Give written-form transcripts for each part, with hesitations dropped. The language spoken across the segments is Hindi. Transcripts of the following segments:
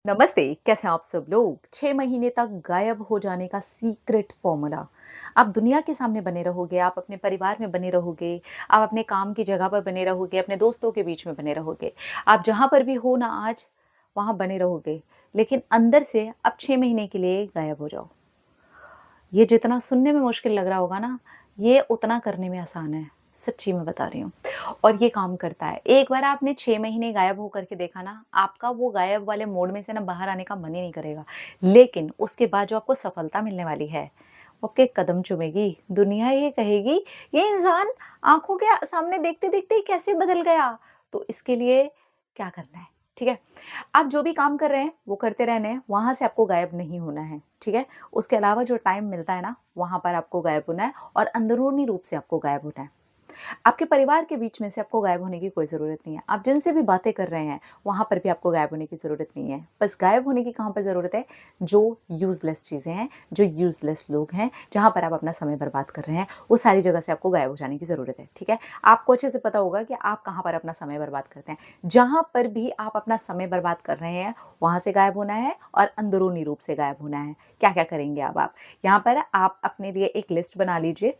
नमस्ते, कैसे हैं आप सब लोग? 6 महीने तक गायब हो जाने का सीक्रेट फ़ॉर्मूला। आप दुनिया के सामने बने रहोगे, आप अपने परिवार में बने रहोगे, आप अपने काम की जगह पर बने रहोगे, अपने दोस्तों के बीच में बने रहोगे। आप जहाँ पर भी हो ना आज, वहाँ बने रहोगे। लेकिन अंदर से अब 6 महीने के लिए गायब हो जाओ। ये जितना सुनने में मुश्किल लग रहा होगा ना, ये उतना करने में आसान है। सच्ची में बता रही हूँ। और ये काम करता है। एक बार आपने 6 महीने गायब होकर के देखा ना, आपका वो गायब वाले मोड में से ना बाहर आने का मन ही नहीं करेगा। लेकिन उसके बाद जो आपको सफलता मिलने वाली है, वो आपके कदम चूमेगी। दुनिया ये कहेगी, ये इंसान आँखों के सामने देखते-देखते ही कैसे बदल गया? तो इसके लिए क्या करना है? ठीक है? आप जो भी काम कर रहे हैं, वो करते रहने हैं, वहाँ से आपको गायब नहीं होना है, ठीक है? उसके अलावा जो टाइम मिलता है ना, वहाँ पर आपको गायब होना है और अंदरूनी रूप से आपको गायब होना है। आपके परिवार के बीच में से आपको गायब होने की कोई ज़रूरत नहीं है। आप जिनसे भी बातें कर रहे हैं, वहाँ पर भी आपको गायब होने की ज़रूरत नहीं है। बस गायब होने की कहाँ पर ज़रूरत है? जो यूज़लेस चीज़ें हैं, जो यूज़लेस लोग हैं, जहाँ पर आप अपना समय बर्बाद कर रहे हैं, वो सारी जगह से आपको गायब हो जाने की ज़रूरत है, ठीक है? आपको अच्छे से पता होगा कि आप कहाँ पर अपना समय बर्बाद करते हैं। जहाँ पर भी आप अपना समय बर्बाद कर रहे हैं, वहाँ से गायब होना है और अंदरूनी रूप से गायब होना है। क्या-क्या करेंगे अब आप? यहाँ पर आप अपने लिए एक लिस्ट बना लीजिए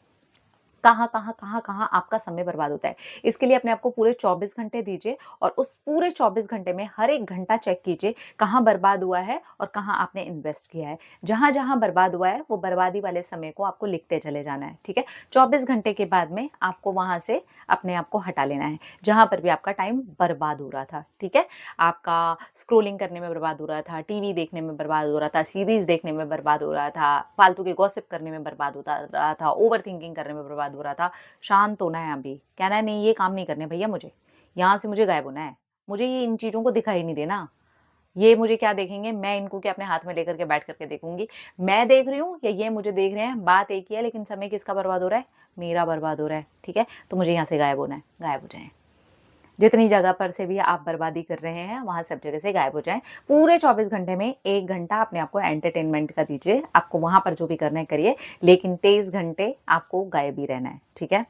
कहाँ आपका समय बर्बाद होता है। इसके लिए अपने आप को पूरे 24 घंटे दीजिए और उस पूरे 24 घंटे में हर एक घंटा चेक कीजिए कहाँ बर्बाद हुआ है और कहाँ आपने इन्वेस्ट किया है। जहाँ-जहाँ बर्बाद हुआ है वो बर्बादी वाले समय को आपको लिखते चले जाना है, ठीक है? 24 घंटे के बाद में आपको वहाँ से अपने आप को हटा लेना है, जहाँ पर भी आपका टाइम बर्बाद हो रहा था, ठीक है? आपका स्क्रॉलिंग करने में बर्बाद हो रहा था, टीवी देखने में बर्बाद हो रहा था, सीरीज़ देखने में बर्बाद हो रहा था, फालतू के गॉसिप करने में बर्बाद होता रहा था, ओवरथिंकिंग करने में बर्बाद हो रहा था। शांत होना है अभी, कहना है नहीं ये काम नहीं करने भैया मुझे, यहाँ से मुझे गायब होना है। मुझे ये इन चीज़ों को दिखाई नहीं देना। ये मुझे क्या देखेंगे, मैं इनको क्या अपने हाथ में लेकर के बैठ करके देखूँगी। मैं देख रही हूँ या ये मुझे देख रहे हैं, बात एक ही है लेकिन समय किसका बर्बाद हो रहा है? मेरा बर्बाद हो रहा है, ठीक है? तो मुझे यहाँ से गायब होना है, गायब हो जाएँ। जितनी जगह पर से भी आप बर्बादी कर रहे हैं, वहाँ सब जगह से गायब हो जाएँ। पूरे 24 घंटे में 1 घंटा अपने आप को एंटरटेनमेंट का दीजिए। आपको वहाँ पर जो भी करना है करिए, लेकिन 23 घंटे आपको गायब ही रहना है, ठीक है?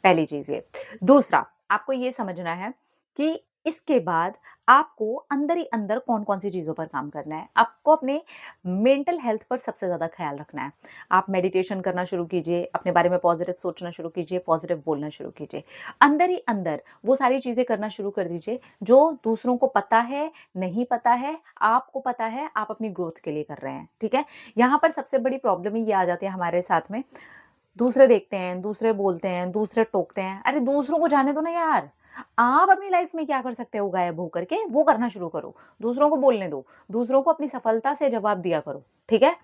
पहली चीज़ ये। दूसरा, आपको ये समझना है कि इसके बाद आपको अंदर ही अंदर कौन-कौन सी चीज़ों पर काम करना है। आपको अपने मेंटल हेल्थ पर सबसे ज़्यादा ख़्याल रखना है। आप मेडिटेशन करना शुरू कीजिए, अपने बारे में पॉज़िटिव सोचना शुरू कीजिए, पॉज़िटिव बोलना शुरू कीजिए। अंदर ही अंदर वो सारी चीज़ें करना शुरू कर दीजिए, जो दूसरों को पता है, नहीं पता है, आपको पता है, आप अपनी ग्रोथ के लिए कर रहे हैं, ठीक है? यहाँ पर सबसे बड़ी प्रॉब्लम ही ये आ जाती है हमारे साथ में, दूसरे देखते हैं, दूसरे बोलते हैं, दूसरे टोकते हैं। अरे दूसरों को जाने दो ना यार। आप अपनी लाइफ़ में क्या कर सकते हो गायब होकर के, वो करना शुरू करो। दूसरों को बोलने दो। दूसरों को अपनी सफलता से जवाब दिया करो, ठीक है?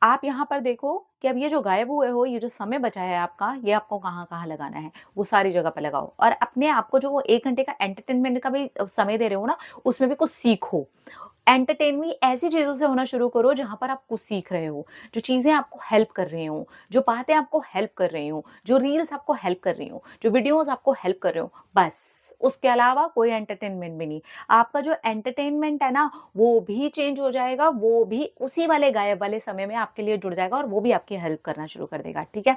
आप यहाँ पर देखो कि अब ये जो गायब हुए हो, ये जो समय बचा है आपका, ये आपको कहाँ-कहाँ लगाना है, वो सारी जगह पे लगाओ और अपने आप को जो वो 1 घंटे का एंटरटेनमेंट का भी समय दे रहे हो ना, उसमें भी कुछ सीखो। एंटरटेनमेंट ऐसी चीज़ों से होना शुरू करो जहाँ पर आप कुछ सीख रहे हो, जो चीज़ें आपको हेल्प कर रही हों, जो बातें आपको हेल्प कर रही हों, जो रील्स आपको हेल्प कर रही हों, जो वीडियोज़ आपको हेल्प कर रहे हों, बस। उसके अलावा कोई एंटरटेनमेंट भी नहीं। आपका जो एंटरटेनमेंट है ना, वो भी चेंज हो जाएगा, वो भी उसी वाले गायब वाले समय में आपके लिए जुड़ जाएगा और वो भी आपकी हेल्प करना शुरू कर देगा, ठीक है?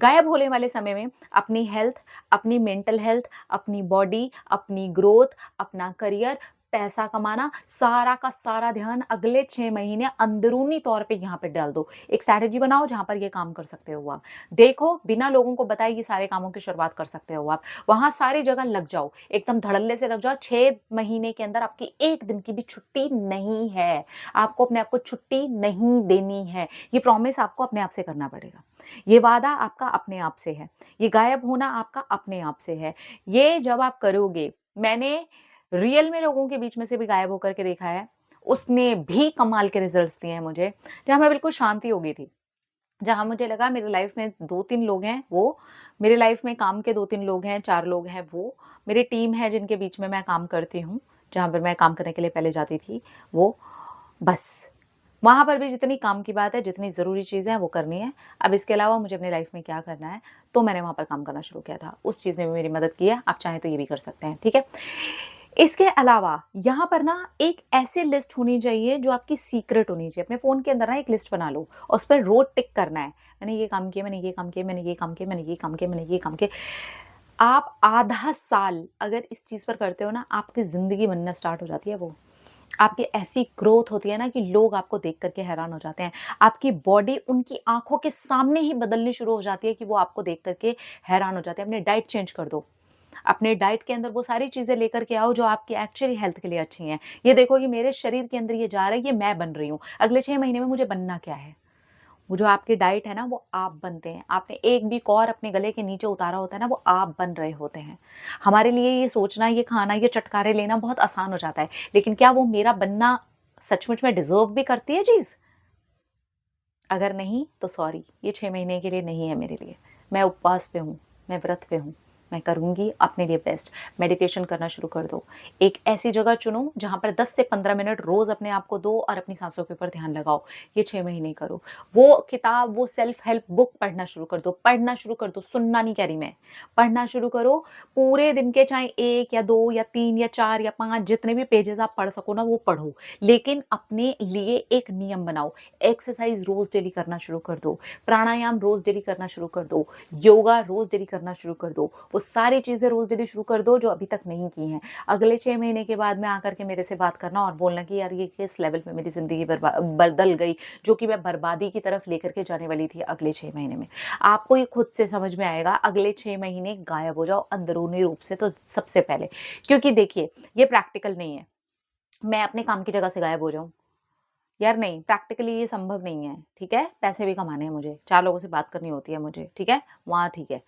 गायब होने वाले समय में अपनी हेल्थ, अपनी मेंटल हेल्थ, अपनी बॉडी, अपनी ग्रोथ, अपना करियर, पैसा कमाना, सारा का सारा ध्यान अगले 6 महीने अंदरूनी तौर पे यहाँ पे डाल दो। एक स्ट्रैटेजी बनाओ जहाँ पर ये काम कर सकते हो आप। देखो, बिना लोगों को बताए ये सारे कामों की शुरुआत कर सकते हो आप। वहाँ सारी जगह लग जाओ, एकदम धड़ल्ले से लग जाओ। 6 महीने के अंदर आपकी 1 दिन की भी छुट्टी नहीं है। आपको अपने आप को छुट्टी नहीं देनी है। ये प्रॉमिस आपको अपने आप से करना पड़ेगा। ये वादा आपका अपने आप से है। ये गायब होना आपका अपने आप से है। ये जब आप करोगे, मैंने रियल में लोगों के बीच में से भी गायब होकर के देखा है, उसने भी कमाल के रिज़ल्ट्स दिए हैं मुझे, जहाँ मैं बिल्कुल शांति हो गई थी। जहाँ मुझे लगा मेरी लाइफ़ में 2-3 लोग हैं वो, मेरी लाइफ़ में काम के 2-3 लोग हैं, 4 लोग हैं वो, मेरी टीम है जिनके बीच में मैं काम करती हूँ, जहाँ पर मैं काम करने के लिए पहले जाती थी, वो, बस। वहाँ पर भी जितनी काम की बात है, जितनी ज़रूरी चीज़ें हैं वो करनी है। अब इसके अलावा मुझे अपनी लाइफ़ में क्या करना है, तो मैंने वहाँ पर काम करना शुरू किया था। उस चीज़ ने भी मेरी मदद की है, आप चाहें तो ये भी कर सकते हैं, ठीक है? इसके अलावा यहाँ पर ना एक ऐसी लिस्ट होनी चाहिए जो आपकी सीक्रेट होनी चाहिए। अपने फ़ोन के अंदर ना एक लिस्ट बना लो और उस पर रोज़ टिक करना है। मैंने ये काम किया, मैंने ये काम किया, मैंने ये काम किया, मैंने ये काम किया, मैंने ये काम किया। आप आधा साल अगर इस चीज़ पर करते हो ना, आपकी ज़िंदगी बनना स्टार्ट हो जाती है वो। आपकी ऐसी ग्रोथ होती है ना कि लोग आपको देख कर के हैरान हो जाते हैं। आपकी बॉडी उनकी आँखों के सामने ही बदलनी शुरू हो जाती है कि वो आपको देख कर के हैरान हो जाते हैं। अपनी डाइट चेंज कर दो। अपने डाइट के अंदर वो सारी चीज़ें लेकर के आओ जो आपकी एक्चुअली हेल्थ के लिए अच्छी हैं। ये देखो कि मेरे शरीर के अंदर ये जा रहा है, ये मैं बन रही हूँ। अगले 6 महीने में मुझे बनना क्या है? वो जो आपकी डाइट है ना, वो आप बनते हैं। आपने एक भी कौर अपने गले के नीचे उतारा होता है ना, वो आप बन रहे होते हैं। हमारे लिए ये सोचना, ये खाना, ये चटकारे लेना बहुत आसान हो जाता है। लेकिन क्या वो मेरा बनना सचमुच में डिज़र्व भी करती है चीज़? अगर नहीं, तो सॉरी, ये 6 महीने के लिए नहीं है मेरे लिए। मैं उपवास पे हूँ, मैं व्रत पे हूँ। मैं करूँगी अपने लिए बेस्ट। मेडिटेशन करना शुरू कर दो। एक ऐसी जगह चुनो जहाँ पर 10 से 15 मिनट रोज़ अपने आप को दो और अपनी साँसों के ऊपर ध्यान लगाओ। ये 6 महीने करो। वो किताब, वो सेल्फ हेल्प बुक पढ़ना शुरू कर दो। पढ़ना शुरू कर दो, सुनना नहीं कह रही मैं। पढ़ना शुरू करो। पूरे दिन के चाहे 1 या 2 या 3 या 4 या 5 जितने भी पेजेज़ आप पढ़ सको ना, वो पढ़ो। लेकिन अपने लिए एक नियम बनाओ। एक्सरसाइज रोज डेली करना शुरू कर दो। प्राणायाम रोज डेली करना शुरू कर दो। योगा रोज डेली करना शुरू कर दो। वो सारी चीजें रोज डेली शुरू कर दो जो अभी तक नहीं की हैं। अगले 6 महीने के बाद में आकर के मेरे से बात करना और बोलना कि यार ये किस लेवल पे मेरी जिंदगी बदल गई, जो कि मैं बर्बादी की तरफ लेकर के जाने वाली थी अगले 6 महीने में। आपको ये खुद से समझ में आएगा। अगले 6 महीने गायब हो जाओ अंदरूनी रूप से, तो सबसे पहले, क्योंकि देखिए ये प्रैक्टिकल नहीं है। मैं अपने काम की जगह से गायब हो जाऊं, यार नहीं, प्रैक्टिकली ये संभव नहीं है, ठीक है? पैसे भी कमाने हैं मुझे, 4 लोगों से बात करनी होती है मुझे, ठीक है? वहाँ ठीक है।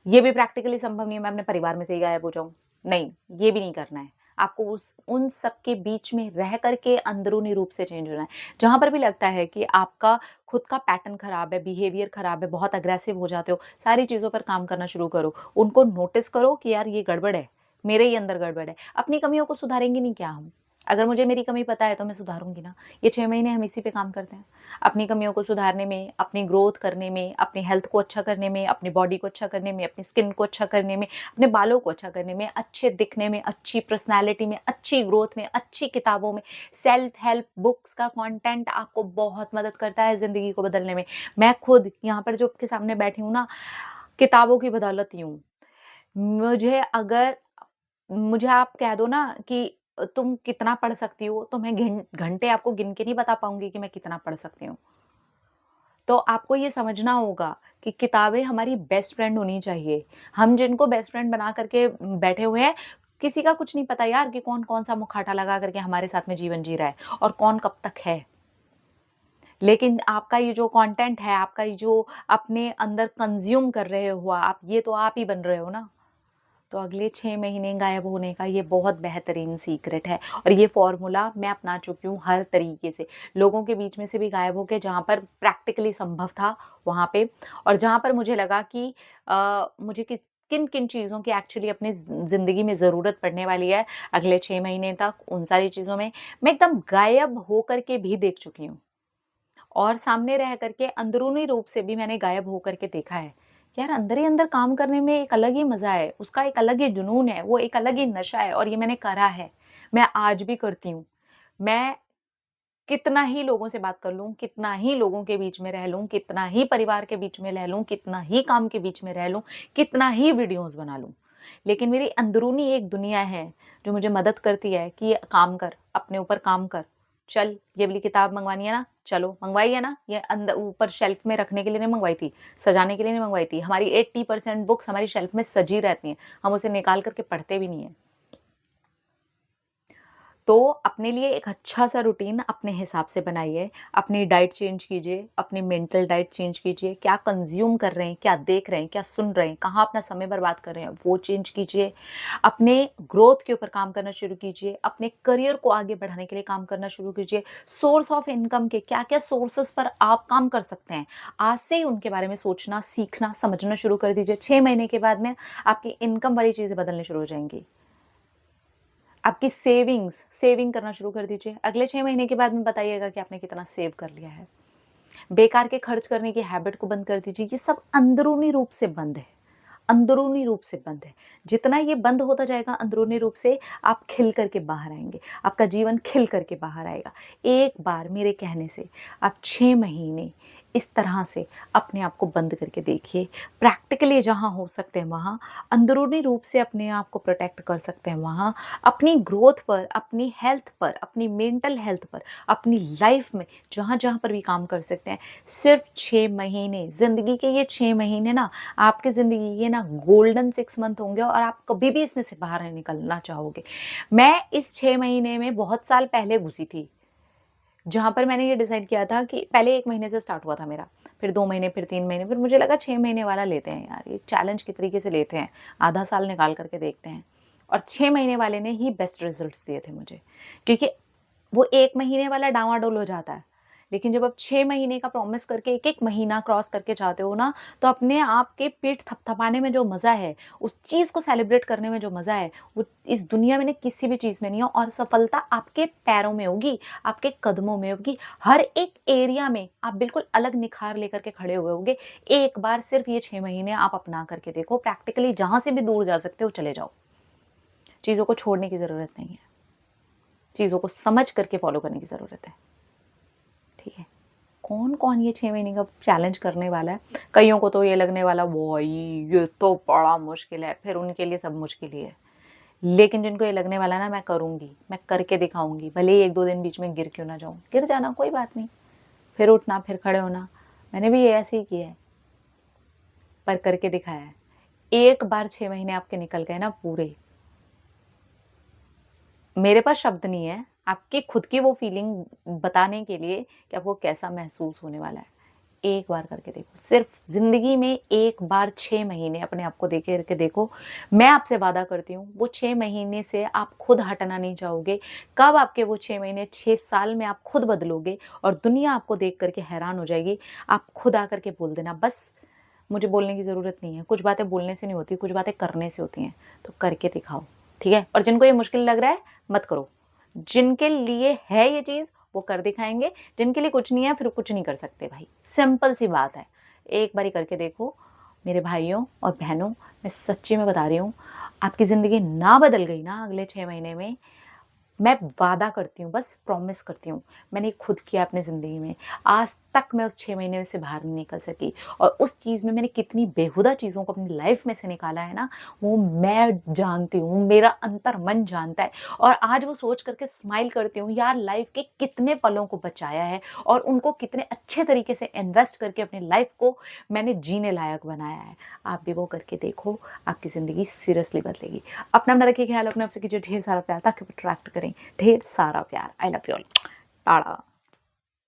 ये भी प्रैक्टिकली संभव नहीं है मैं अपने परिवार में से ही गायब हो जाऊँ। नहीं, ये भी नहीं करना है। आपको उस उन सब के बीच में रह कर के अंदरूनी रूप से चेंज होना है। जहाँ पर भी लगता है कि आपका खुद का पैटर्न खराब है, बिहेवियर खराब है, बहुत अग्रेसिव हो जाते हो, सारी चीज़ों पर काम करना शुरू करो। उनको नोटिस करो कि यार ये गड़बड़ है, मेरे ही अंदर गड़बड़ है। अपनी कमियों को सुधारेंगे नहीं क्या हम? अगर मुझे मेरी कमी पता है तो मैं सुधारूँगी ना। ये 6 महीने हम इसी पे काम करते हैं। अपनी कमियों को सुधारने में, अपनी ग्रोथ करने में, अपनी हेल्थ को अच्छा करने में, अपनी बॉडी को अच्छा करने में, अपनी स्किन को अच्छा करने में, अपने बालों को अच्छा करने में, अच्छे दिखने में, अच्छी पर्सनैलिटी में, अच्छी ग्रोथ में, अच्छी किताबों में। सेल्फ हेल्प बुक्स का कंटेंट आपको बहुत मदद करता है ज़िंदगी को बदलने में। मैं खुद यहाँ पर जो आपके सामने बैठी हूँ ना, किताबों की बदौलत ही हूँ। मुझे अगर मुझे आप कह दो ना कि तुम कितना पढ़ सकती हो, तो मैं घंटे आपको गिन के नहीं बता पाऊँगी कि मैं कितना पढ़ सकती हूँ। तो आपको ये समझना होगा कि किताबें हमारी बेस्ट फ्रेंड होनी चाहिए। हम जिनको बेस्ट फ्रेंड बना करके बैठे हुए हैं, किसी का कुछ नहीं पता यार कि कौन-कौन सा मुखौटा लगा करके हमारे साथ में जीवन जी रहा है और कौन कब तक है। लेकिन आपका ये जो कंटेंट है, आपका ये जो अपने अंदर कंज़्यूम कर रहे हो आप, ये तो आप ही बन रहे हो ना। तो अगले 6 महीने गायब होने का ये बहुत बेहतरीन सीक्रेट है और ये फ़ॉर्मूला मैं अपना चुकी हूँ हर तरीके से। लोगों के बीच में से भी गायब होके, जहाँ पर प्रैक्टिकली संभव था वहाँ पे, और जहाँ पर मुझे लगा कि मुझे किन-किन चीज़ों की एक्चुअली अपनी ज़िंदगी में ज़रूरत पड़ने वाली है, अगले 6 महीने तक उन सारी चीज़ों में मैं एकदम गायब हो कर के भी देख चुकी हूँ। और सामने रह करके अंदरूनी रूप से भी मैंने गायब होकर के देखा है। यार अंदर ही अंदर काम करने में एक अलग ही मज़ा है, उसका एक अलग ही जुनून है, वो एक अलग ही नशा है और ये मैंने करा है। मैं आज भी करती हूँ। मैं कितना ही लोगों से बात कर लूँ, कितना ही लोगों के बीच में रह लूँ, कितना ही परिवार के बीच में रह लूँ, कितना ही काम के बीच में रह लूँ, कितना ही वीडियोज़ बना लूँ। लेकिन मेरी अंदरूनी एक दुनिया है जो मुझे मदद करती है कि ये काम कर, अपने ऊपर काम कर। चल, ये वाली किताब मँगवानी है ना? चलो, मँगवाई है ना? ये ऊपर शेल्फ में रखने के लिए नहीं मँगवाई थी, सजाने के लिए नहीं मँगवाई थी। हमारी 80% बुक्स हमारी शेल्फ में सजी रहती हैं, हम उसे निकाल कर के पढ़ते भी नहीं हैं। तो अपने लिए एक अच्छा-सा रूटीन अपने हिसाब से बनाइए, अपनी डाइट चेंज कीजिए, अपनी मेंटल डाइट चेंज कीजिए, क्या कंज़्यूम कर रहे हैं, क्या देख रहे हैं, क्या सुन रहे हैं, कहाँ अपना समय बर्बाद कर रहे हैं, वो चेंज कीजिए। अपने ग्रोथ के ऊपर काम करना शुरू कीजिए, अपने करियर को आगे बढ़ाने के लिए काम करना शुरू कीजिए। सोर्स ऑफ इनकम के क्या-क्या सोर्सेज़ पर आप काम कर सकते हैं, आज से ही उनके बारे में सोचना, सीखना, समझना शुरू कर दीजिए। 6 महीने के बाद में आपकी इनकम वाली चीज़ें बदलनी शुरू हो जाएँगी। आपकी सेविंग करना शुरू कर दीजिए। अगले 6 महीने के बाद में बताइएगा कि आपने कितना सेव कर लिया है। बेकार के खर्च करने की हैबिट को बंद कर दीजिए। ये सब अंदरूनी रूप से बंद है, अंदरूनी रूप से बंद है। जितना ये बंद होता जाएगा अंदरूनी रूप से, आप खिल कर के बाहर आएँगे। आपका जीवन खिल कर के बाहर आएगा। एक बार मेरे कहने से आप 6 महीने इस तरह से अपने आप को बंद करके देखिए। प्रैक्टिकली जहाँ हो सकते हैं वहाँ, अंदरूनी रूप से अपने आप को प्रोटेक्ट कर सकते हैं वहाँ, अपनी ग्रोथ पर, अपनी हेल्थ पर, अपनी मेंटल हेल्थ पर, अपनी लाइफ में जहाँ-जहाँ पर भी काम कर सकते हैं। सिर्फ 6 महीने, ज़िंदगी के ये 6 महीने ना आपकी ज़िंदगी के ना गोल्डन 6 मंथ होंगे और आप कभी भी इसमें से बाहर नहीं निकलना चाहोगे। मैं इस 6 महीने में बहुत साल पहले घुसी थी। जहाँ पर मैंने ये डिसाइड किया था कि पहले 1 महीने से स्टार्ट हुआ था मेरा, फिर 2 महीने, फिर 3 महीने, फिर मुझे लगा 6 महीने वाला लेते हैं यार, ये चैलेंज के तरीके से लेते हैं, आधा साल निकाल कर के देखते हैं। और 6 महीने वाले ने ही बेस्ट रिज़ल्ट्स दिए थे मुझे, क्योंकि वो 1 महीने वाला डाँवाडोल हो जाता है। लेकिन जब आप 6 महीने का प्रॉमिस करके एक-एक महीना क्रॉस करके जाते हो ना, तो अपने आप के पीठ थपथपाने में जो मज़ा है, उस चीज़ को सेलिब्रेट करने में जो मज़ा है, वो इस दुनिया में ना किसी भी चीज़ में नहीं है और सफलता आपके पैरों में होगी, आपके कदमों में होगी। हर एक एरिया में आप बिल्कुल अलग निखार लेकर के खड़े हुए होंगे। एक बार सिर्फ़ ये 6 महीने आप अपना करके देखो, प्रैक्टिकली जहाँ से भी दूर जा सकते हो चले जाओ। चीज़ों को छोड़ने की ज़रूरत नहीं है। चीज़ों को समझ करके फ़ॉलो करने की ज़रूरत है। ठीक है? कौन-कौन ये 6 महीने का चैलेंज करने वाला है? कइयों को तो ये लगने वाला वही ये तो बड़ा मुश्किल है, फिर उनके लिए सब मुश्किल ही है। लेकिन जिनको ये लगने वाला है ना मैं करूँगी, मैं करके दिखाऊँगी, भले ही 1-2 दिन बीच में गिर क्यों ना जाऊँ, गिर जाना कोई बात नहीं, फिर उठना, फिर खड़े होना। मैंने भी ये ऐसे ही किया है, पर करके दिखाया है। एक बार 6 महीने आपके निकल गए ना पूरे, मेरे पास शब्द नहीं है, आपकी खुद की वो फीलिंग बताने के लिए कि आपको कैसा महसूस होने वाला है। एक बार करके देखो, सिर्फ़ ज़िंदगी में एक बार 6 महीने अपने आप को दे के देखो। मैं आपसे वादा करती हूँ, वो 6 महीने से आप खुद हटना नहीं चाहोगे। कब आपके वो 6 महीने 6 साल में आप खुद बदलोगे और दुनिया आपको देख कर के हैरान हो जाएगी। आप खुद आकर के बोल देना, बस मुझे बोलने की ज़रूरत नहीं है। कुछ बातें बोलने से नहीं होती, कुछ बातें करने से होती हैं, तो करके दिखाओ, ठीक है? और जिनको ये मुश्किल लग रहा है, मत करो। जिनके लिए है ये चीज़, वो कर दिखाएँगे, जिनके लिए कुछ नहीं है, फिर कुछ नहीं कर सकते भाई, सिंपल सी बात है। एक बारी करके देखो, मेरे भाइयों और बहनों, मैं सच्ची में बता रही हूँ, आपकी ज़िंदगी ना बदल गई ना अगले 6 महीने में, मैं वादा करती हूँ, बस प्रॉमिस करती हूँ, मैंने खुद किया अपनी ज़िंदगी में। आज तक मैं उस 6 महीने से बाहर नहीं निकल सकी और उस चीज़ में मैंने कितनी बेहुदा चीज़ों को अपनी लाइफ़ में से निकाला है ना, वो मैं जानती हूँ, मेरा अंतर्मन जानता है। और आज वो सोच कर के स्माइल करती हूँ, यार लाइफ़ के कितने पलों को बचाया है और उनको कितने अच्छे तरीके से इन्वेस्ट करके अपनी लाइफ़ को मैंने जीने लायक बनाया है। आप भी वो करके देखो, आपकी ज़िंदगी सीरियसली बदलेगी। अपना रखिए ख्याल, अपने आप से कीजिए ढेर सारा प्यार ताकि वो अट्रैक्ट करें ढेर सारा प्यार। I love you all. Tata.